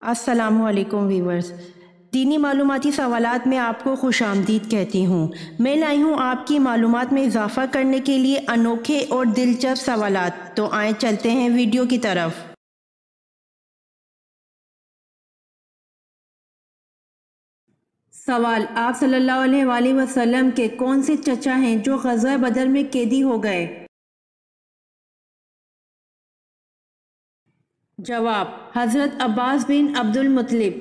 السلام علیکم ویورز، دینی معلوماتی سوالات میں آپ کو خوش آمدید کہتی ہوں۔ میں لائی ہوں آپ کی معلومات میں اضافہ کرنے کے لیے انوکھے اور دلچسپ سوالات، تو آئیں چلتے ہیں ویڈیو کی طرف۔ سوال: آپ صلی اللہ علیہ وآلہ وسلم کے کون سے چچا ہیں جو غزوہ بدر میں قیدی ہو گئے؟ جواب: حضرت عباس بن عبد المطلب۔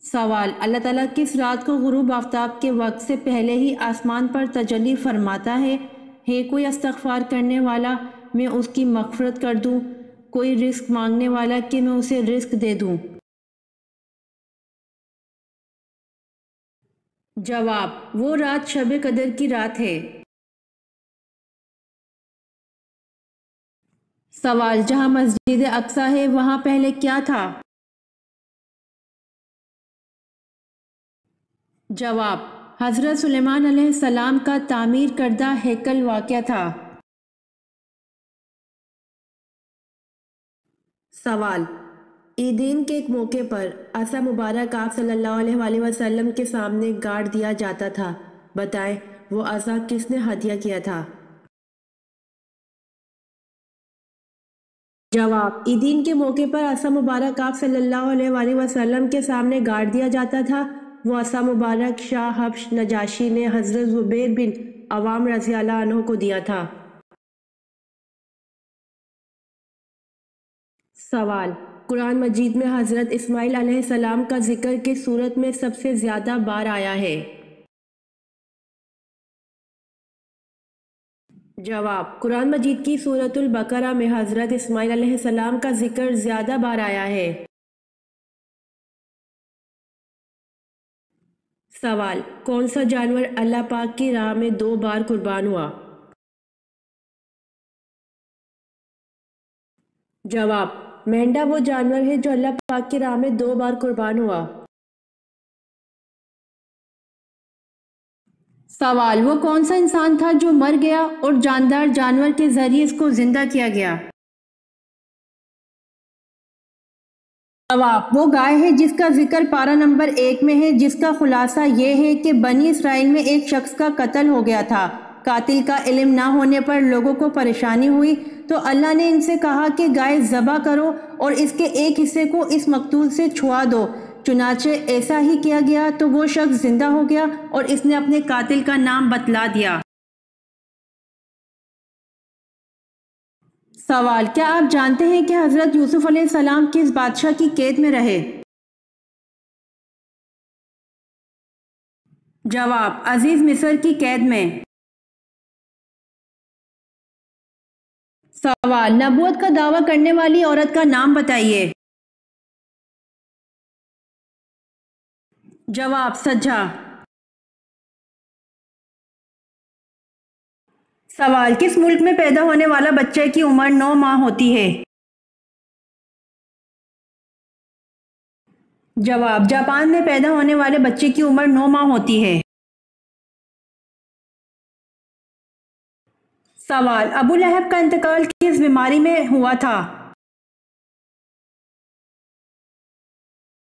سوال: اللہ تعالیٰ کس رات کو غروب آفتاب کے وقت سے پہلے ہی آسمان پر تجلی فرماتا ہے کوئی استغفار کرنے والا میں اس کی مغفرت کر دوں، کوئی رزق مانگنے والا کہ میں اسے رزق دے دوں؟ جواب: وہ رات شب قدر کی رات ہے۔ سوال: جہاں مسجد اقصی ہے وہاں پہلے کیا تھا؟ جواب: حضرت سلیمان علیہ السلام کا تعمیر کردہ ہیکل واقع تھا۔ سوال: عیدین کے ایک موقع پر عصا مبارک آپ صلی اللہ علیہ وآلہ وسلم کے سامنے گاڑ دیا جاتا تھا، بتائیں وہ عصا کس نے ہدیہ کیا تھا؟ جواب: عیدین کے موقع پر عصا مبارک آپ صلی اللہ علیہ وآلہ وسلم کے سامنے گاڑ دیا جاتا تھا، وہ عصا مبارک شاہ حبش نجاشی نے حضرت زبیر بن عوام رضی اللہ عنہ کو دیا تھا۔ سوال: قرآن مجید میں حضرت اسماعیل علیہ السلام کا ذکر کس سورت میں سب سے زیادہ بار آیا ہے؟ جواب: قرآن مجید کی سورۃ البقرہ میں حضرت اسماعیل علیہ السلام کا ذکر زیادہ بار آیا ہے۔ سوال: کون سا جانور اللہ پاک کی راہ میں 2 بار قربان ہوا؟ جواب: مینڈا وہ جانور ہے جو اللہ پاک کی راہ میں 2 بار قربان ہوا۔ سوال: وہ کون سا انسان تھا جو مر گیا اور جاندار جانور کے ذریعے اس کو زندہ کیا گیا؟ جواب: وہ گائے ہے جس کا ذکر پارہ نمبر 1 میں ہے، جس کا خلاصہ یہ ہے کہ بنی اسرائیل میں ایک شخص کا قتل ہو گیا تھا، قاتل کا علم نہ ہونے پر لوگوں کو پریشانی ہوئی تو اللہ نے ان سے کہا کہ گائے ذبح کرو اور اس کے ایک حصے کو اس مقتول سے چھوا دو، چنانچہ ایسا ہی کیا گیا تو وہ شخص زندہ ہو گیا اور اس نے اپنے قاتل کا نام بتلا دیا۔ سوال: کیا آپ جانتے ہیں کہ حضرت یوسف علیہ السلام کس بادشاہ کی قید میں رہے؟ جواب: عزیز مصر کی قید میں۔ سوال: نبوت کا دعویٰ کرنے والی عورت کا نام بتائیے۔ جواب: سجا۔ سوال: کس ملک میں پیدا ہونے والا بچے کی عمر 9 ماہ ہوتی ہے؟ جواب: جاپان میں پیدا ہونے والے بچے کی عمر 9 ماہ ہوتی ہے۔ سوال: ابو لہب کا انتقال کس بیماری میں ہوا تھا؟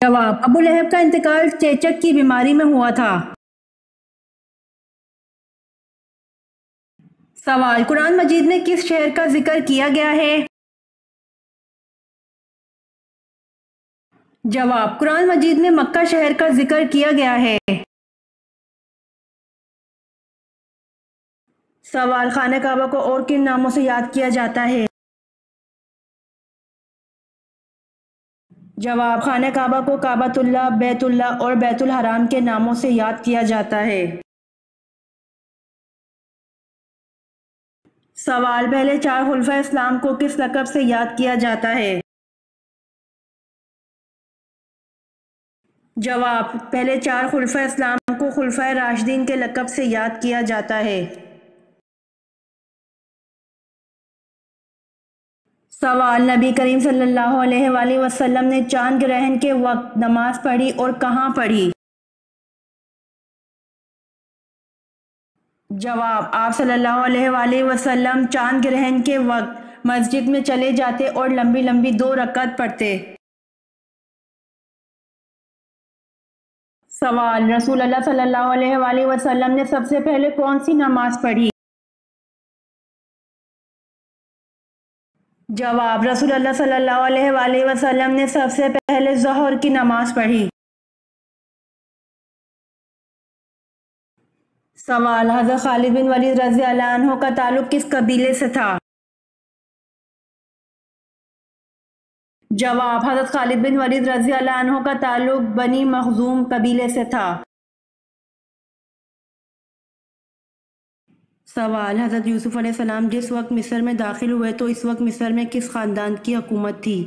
جواب: ابو لہب کا انتقال چیچک کی بیماری میں ہوا تھا۔ سوال: قرآن مجید میں کس شہر کا ذکر کیا گیا ہے؟ جواب: قرآن مجید میں مکہ شہر کا ذکر کیا گیا ہے۔ سوال: خانہ کعبہ کو اور کن ناموں سے یاد کیا جاتا ہے؟ جواب: خانہ کعبہ کو کعبۃ اللہ، بیت اللہ اور بیت الحرام کے ناموں سے یاد کیا جاتا ہے۔ سوال: پہلے 4 خلفائے اسلام کو کس لقب سے یاد کیا جاتا ہے؟ جواب: پہلے 4 خلفائے اسلام کو خلفائے راشدین کے لقب سے یاد کیا جاتا ہے۔ سوال: نبی کریم صلی اللہ علیہ وآلہ وسلم نے چاند گرہن کے وقت نماز پڑھی اور کہاں پڑھی؟ جواب: آپ صلی اللہ علیہ وآلہ وسلم چاند گرہن کے وقت مسجد میں چلے جاتے اور لمبی لمبی 2 رکعت پڑھتے۔ سوال: رسول اللہ صلی اللہ علیہ وآلہ وسلم نے سب سے پہلے کون سی نماز پڑھی؟ جواب: رسول اللہ صلی اللہ علیہ وآلہ وسلم نے سب سے پہلے ظہر کی نماز پڑھی۔ سوال: حضرت خالد بن ولید رضی اللہ عنہ کا تعلق کس قبیلے سے تھا؟ جواب: حضرت خالد بن ولید رضی اللہ عنہ کا تعلق بنی مخزوم قبیلے سے تھا۔ سوال: حضرت یوسف علیہ السلام جس وقت مصر میں داخل ہوئے تو اس وقت مصر میں کس خاندان کی حکومت تھی؟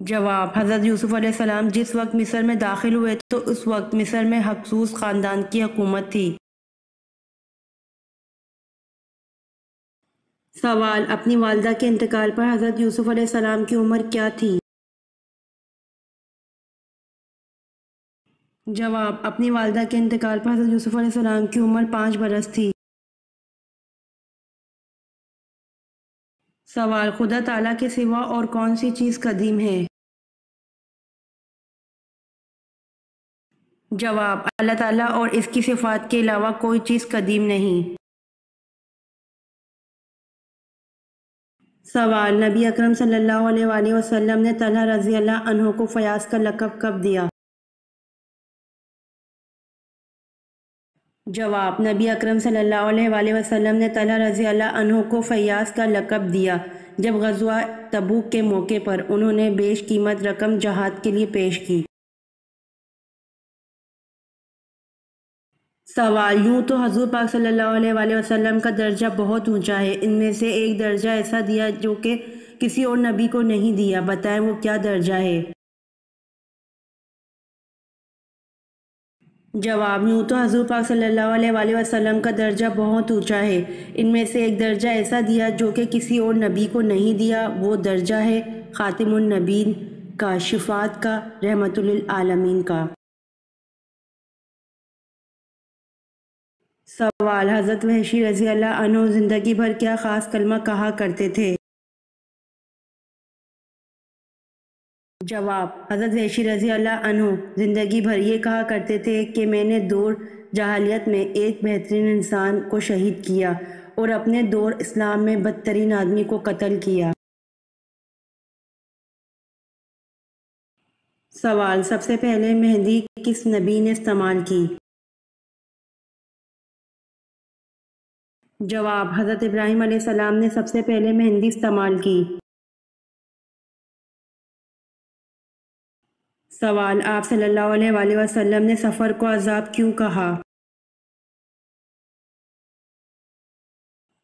جواب: حضرت یوسف علیہ السلام جس وقت مصر میں داخل ہوئے تو اس وقت مصر میں ہکسوس خاندان کی حکومت تھی۔ سوال: اپنی والدہ کے انتقال پر حضرت یوسف علیہ السلام کی عمر کیا تھی؟ جواب: اپنی والدہ کے انتقال پر حضرت یوسف علیہ السلام کی عمر 5 برس تھی۔ سوال: خدا تعالیٰ کے سوا اور کون سی چیز قدیم ہے؟ جواب: اللہ تعالیٰ اور اس کی صفات کے علاوہ کوئی چیز قدیم نہیں۔ سوال: نبی اکرم صلی اللہ علیہ وآلہ وسلم نے طلحہ رضی اللہ عنہ کو فیاض کا لقب کب دیا؟ جواب: نبی اکرم صلی اللہ علیہ وآلہ وسلم نے طلحہ رضی اللہ عنہ کو فیاض کا لقب دیا جب غزوہ تبوک کے موقع پر انہوں نے بیش قیمت رقم جہاد کے لیے پیش کی۔ سوال: یوں تو حضور پاک صلی اللہ علیہ وآلہ وسلم کا درجہ بہت اونچا ہے، ان میں سے ایک درجہ ایسا دیا جو کہ کسی اور نبی کو نہیں دیا، بتائیں وہ کیا درجہ ہے؟ جواب: یوں تو حضور پاک صلی اللہ علیہ وآلہ وسلم کا درجہ بہت اونچا ہے، ان میں سے ایک درجہ ایسا دیا جو کہ کسی اور نبی کو نہیں دیا، وہ درجہ ہے خاتم النبیین کا، شفاعت کا، رحمت للعالمین کا۔ سوال: حضرت وحشی رضی اللہ عنہ زندگی بھر کیا خاص کلمہ کہا کرتے تھے؟ جواب: حضرت وحشی رضی اللہ عنہ زندگی بھر یہ کہا کرتے تھے کہ میں نے دور جاہلیت میں ایک بہترین انسان کو شہید کیا اور اپنے دور اسلام میں بدترین آدمی کو قتل کیا۔ سوال: سب سے پہلے مہندی کس نبی نے استعمال کی؟ جواب: حضرت ابراہیم علیہ السلام نے سب سے پہلے مہندی استعمال کی۔ سوال: آپ صلی اللہ علیہ وآلہ وسلم نے سفر کو عذاب کیوں کہا؟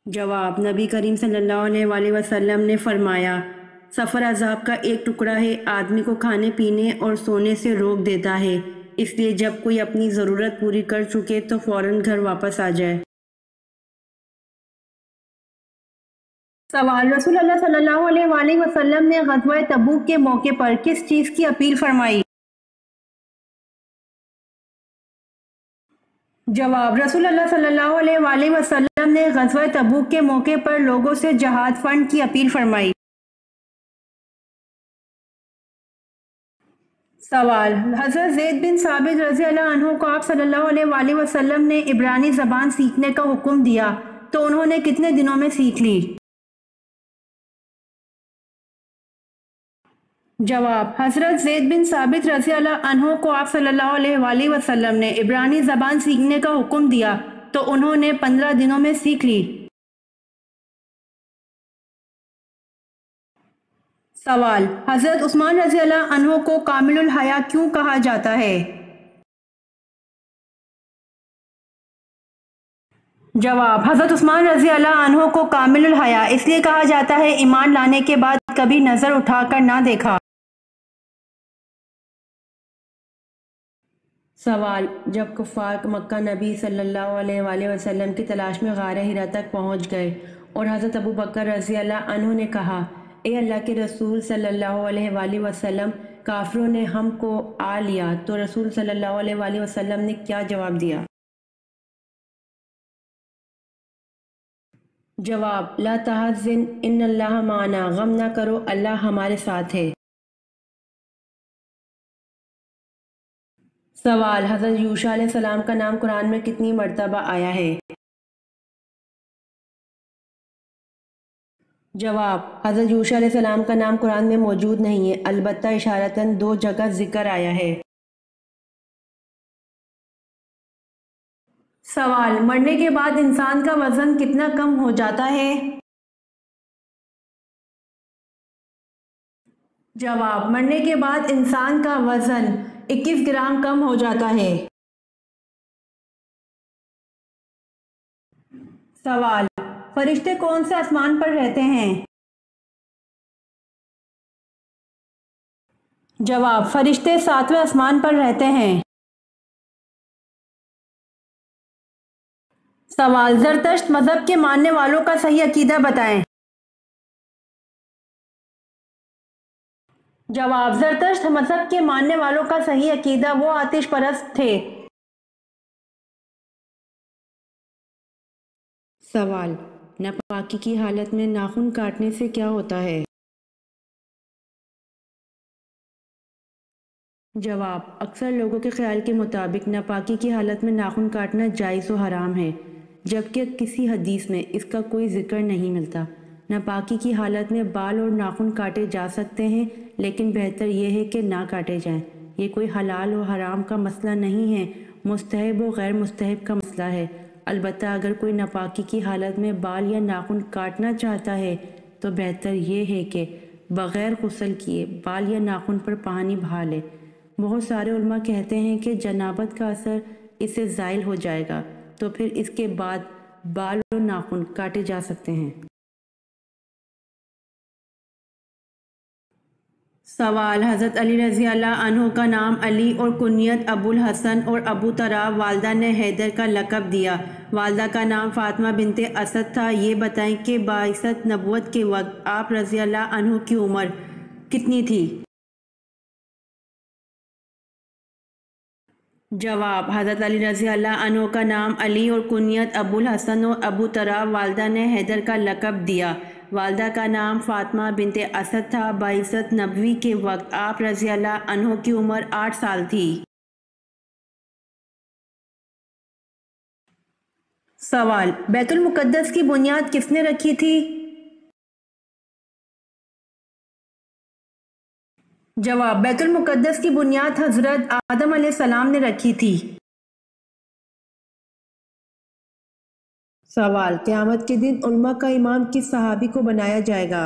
جواب: نبی کریم صلی اللہ علیہ وآلہ وسلم نے فرمایا، سفر عذاب کا ایک ٹکڑا ہے، آدمی کو کھانے پینے اور سونے سے روک دیتا ہے، اس لیے جب کوئی اپنی ضرورت پوری کر چکے تو فوراً گھر واپس آ جائے۔ سوال: رسول اللہ صلی اللہ علیہ وآلہ وسلم نے غزوہ تبوک کے موقع پر کس چیز کی اپیل فرمائی؟ جواب: رسول اللہ صلی اللہ علیہ وآلہ وسلم نے غزوہ تبوک کے موقع پر لوگوں سے جہاد فنڈ کی اپیل فرمائی۔ سوال: حضرت زید بن ثابت رضی اللہ عنہ کو آپ صلی اللہ علیہ وآلہ وسلم نے عبرانی زبان سیکھنے کا حکم دیا تو انہوں نے کتنے دنوں میں سیکھ لی؟ جواب: حضرت زید بن ثابت رضی اللہ عنہ کو آپ صلی اللہ علیہ وآلہ وسلم نے عبرانی زبان سیکھنے کا حکم دیا تو انہوں نے 15 دنوں میں سیکھ لی۔ سوال: حضرت عثمان رضی اللہ عنہ کو کامل الحیا کیوں کہا جاتا ہے؟ جواب: حضرت عثمان رضی اللہ عنہ کو کامل الحیا اس لیے کہا جاتا ہے ایمان لانے کے بعد کبھی نظر اٹھا کر نہ دیکھا۔ سوال: جب کفار مکہ نبی صلی اللہ علیہ وآلہ وسلم کی تلاش میں غار حرا تک پہنچ گئے اور حضرت ابو بکر رضی اللہ عنہ نے کہا، اے اللہ کے رسول صلی اللہ علیہ وآلہ وسلم، کافروں نے ہم کو آ لیا، تو رسول صلی اللہ علیہ وآلہ وسلم نے کیا جواب دیا؟ جواب: لا تحزن ان اللہ معنا، غم نہ کرو اللہ ہمارے ساتھ ہے۔ سوال: حضرت یوشع علیہ السلام کا نام قرآن میں کتنی مرتبہ آیا ہے؟ جواب: حضرت یوشع علیہ السلام کا نام قرآن میں موجود نہیں ہے، البتہ اشارتاً 2 جگہ ذکر آیا ہے۔ سوال: مرنے کے بعد انسان کا وزن کتنا کم ہو جاتا ہے؟ جواب: مرنے کے بعد انسان کا وزن 21 گرام کم ہو جاتا ہے۔ سوال: فرشتے کون سے آسمان پر رہتے ہیں؟ جواب: فرشتے 7ویں آسمان پر رہتے ہیں۔ سوال: زرتشت مذہب کے ماننے والوں کا صحیح عقیدہ بتائیں۔ جواب: زرتشت مذہب کے ماننے والوں کا صحیح عقیدہ وہ آتش پرست تھے۔ سوال: ناپاکی کی حالت میں ناخن کاٹنے سے کیا ہوتا ہے؟ جواب: اکثر لوگوں کے خیال کے مطابق ناپاکی کی حالت میں ناخن کاٹنا جائز و حرام ہے، جبکہ کسی حدیث میں اس کا کوئی ذکر نہیں ملتا۔ ناپاکی کی حالت میں بال اور ناخن کاٹے جا سکتے ہیں، لیکن بہتر یہ ہے کہ نہ کاٹے جائیں۔ یہ کوئی حلال و حرام کا مسئلہ نہیں ہے، مستحب و غیر مستحب کا مسئلہ ہے۔ البتہ اگر کوئی ناپاکی کی حالت میں بال یا ناخن کاٹنا چاہتا ہے تو بہتر یہ ہے کہ بغیر غسل کیے بال یا ناخن پر پانی بہا لے۔ بہت سارے علماء کہتے ہیں کہ جنابت کا اثر اس سے زائل ہو جائے گا، تو پھر اس کے بعد بال اور ناخن کاٹے جا سکتے ہیں۔ سوال: حضرت علی رضی اللہ عنہ کا نام علی اور کنیت ابو الحسن اور ابو تراب، والدہ نے حیدر کا لقب دیا۔ والدہ کا نام فاطمہ بنت اسد تھا۔ یہ بتائیں کہ بعثت نبوت کے وقت آپ رضی اللہ عنہ کی عمر کتنی تھی؟ جواب: حضرت علی رضی اللہ عنہ کا نام علی اور کنیت ابو الحسن اور ابو تراب، والدہ نے حیدر کا لقب دیا۔ والدہ کا نام فاطمہ بنت اسد تھا۔ بعثت نبوی کے وقت آپ رضی اللہ عنہ کی عمر 8 سال تھی۔ سوال: بیت المقدس کی بنیاد کس نے رکھی تھی؟ جواب: بیت المقدس کی بنیاد حضرت آدم علیہ السلام نے رکھی تھی۔ سوال: قیامت کے دن علماء کا امام کس صحابی کو بنایا جائے گا؟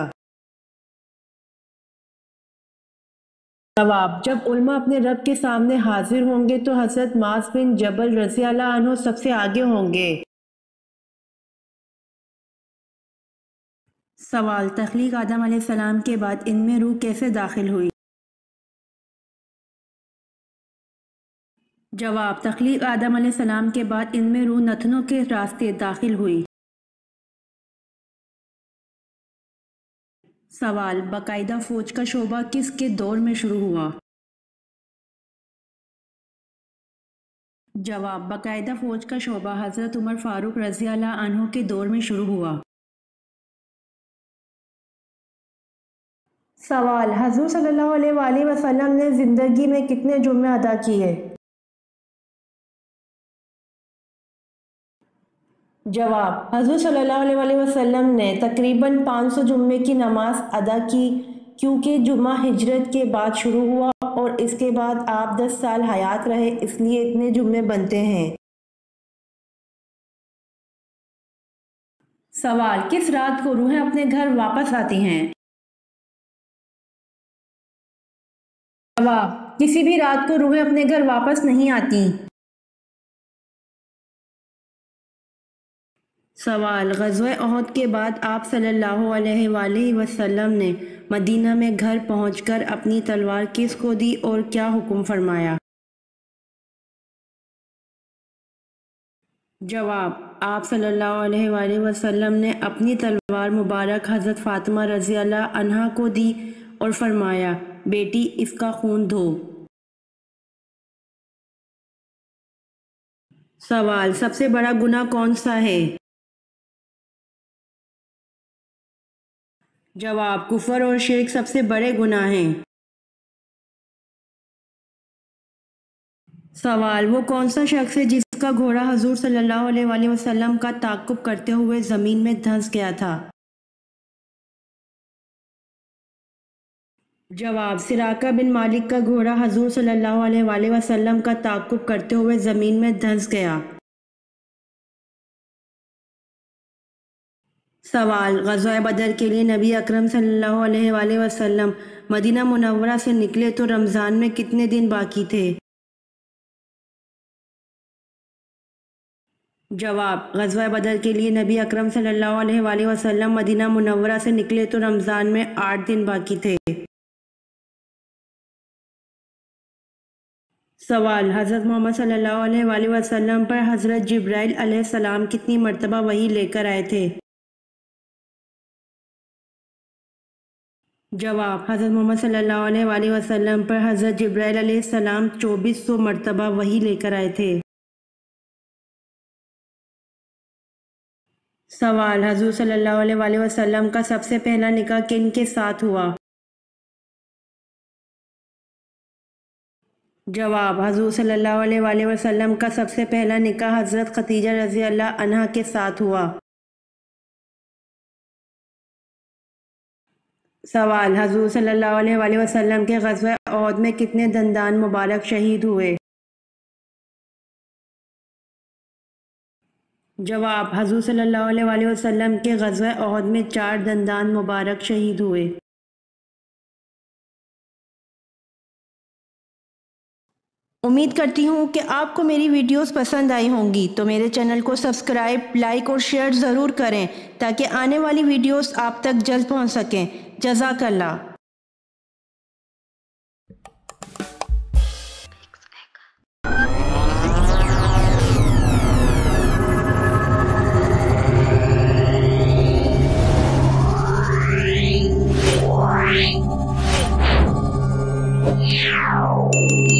جواب: جب علماء اپنے رب کے سامنے حاضر ہوں گے تو حضرت معاذ بن جبل رضی اللہ عنہ سب سے آگے ہوں گے۔ سوال: تخلیق آدم علیہ السلام کے بعد ان میں روح کیسے داخل ہوئی؟ جواب: تخلیق آدم علیہ السلام کے بعد ان میں روح نتنوں کے راستے داخل ہوئی۔ سوال: باقاعدہ فوج کا شعبہ کس کے دور میں شروع ہوا؟ جواب: باقاعدہ فوج کا شعبہ حضرت عمر فاروق رضی اللہ عنہ کے دور میں شروع ہوا۔ سوال: حضور صلی اللہ علیہ وآلہ وسلم نے زندگی میں کتنے جمعے ادا کیے؟ جواب: حضور صلی اللہ علیہ وآلہ وسلم نے تقریباً 500 جمعے کی نماز ادا کی، کیونکہ جمعہ ہجرت کے بعد شروع ہوا اور اس کے بعد آپ 10 سال حیات رہے، اس لیے اتنے جمعے بنتے ہیں۔ سوال: کس رات کو روحیں اپنے گھر واپس آتی ہیں؟ جواب: کسی بھی رات کو روحیں اپنے گھر واپس نہیں آتی۔ سوال: غزوہ احد کے بعد آپ صلی اللہ علیہ وآلہ وسلم نے مدینہ میں گھر پہنچ کر اپنی تلوار کس کو دی اور کیا حکم فرمایا؟ جواب: آپ صلی اللہ علیہ وآلہ وسلم نے اپنی تلوار مبارک حضرت فاطمہ رضی اللہ عنہا کو دی اور فرمایا، بیٹی اس کا خون دھو۔ سوال: سب سے بڑا گناہ کون سا ہے؟ جواب: کفر اور شرک سب سے بڑے گناہ ہیں۔ سوال: وہ کون سا شخص ہے جس کا گھوڑا حضور صلی اللہ علیہ وآلہ وسلم کا تعاقب کرتے ہوئے زمین میں دھنس گیا تھا؟ جواب: سراقہ بن مالک کا گھوڑا حضور صلی اللہ علیہ وآلہ وسلم کا تعاقب کرتے ہوئے زمین میں دھنس گیا۔ سوال: غزوہ بدر کے لیے نبی اکرم صلی اللہ علیہ وآلہ وسلم مدینہ منورہ سے نکلے تو رمضان میں کتنے دن باقی تھے؟ جواب: غزوہ بدر کے لیے نبی اکرم صلی اللہ علیہ وآلہ وسلم مدینہ منورہ سے نکلے تو رمضان میں 8 دن باقی تھے۔ سوال: حضرت محمد صلی اللہ علیہ وآلہ وسلم پر حضرت جبرائیل علیہ السلام کتنی مرتبہ وحی لے کر آئے تھے؟ جواب: حضرت محمد صلی اللہ علیہ وآلہ وسلم پر حضرت جبرائیل علیہ السلام 2400 مرتبہ وحی لے کر آئے تھے۔ سوال: حضور صلی اللہ علیہ وآلہ وسلم کا سب سے پہلا نکاح کن کے ساتھ ہوا؟ جواب: حضور صلی اللہ علیہ وآلہ وسلم کا سب سے پہلا نکاح حضرت خدیجہ رضی اللہ عنہا کے ساتھ ہوا۔ سوال: حضور صلی اللہ علیہ وآلہ وسلم کے غزوہ احد میں کتنے دندان مبارک شہید ہوئے؟ جواب: حضور صلی اللہ علیہ وآلہ وسلم کے غزوہ احد میں 4 دندان مبارک شہید ہوئے۔ امید کرتی ہوں کہ آپ کو میری ویڈیوز پسند آئی ہوں گی، تو میرے چینل کو سبسکرائب، لائک اور شیئر ضرور کریں تاکہ آنے والی ویڈیوز آپ تک جلد پہنچ سکیں۔ جزاک اللہ۔ Wow.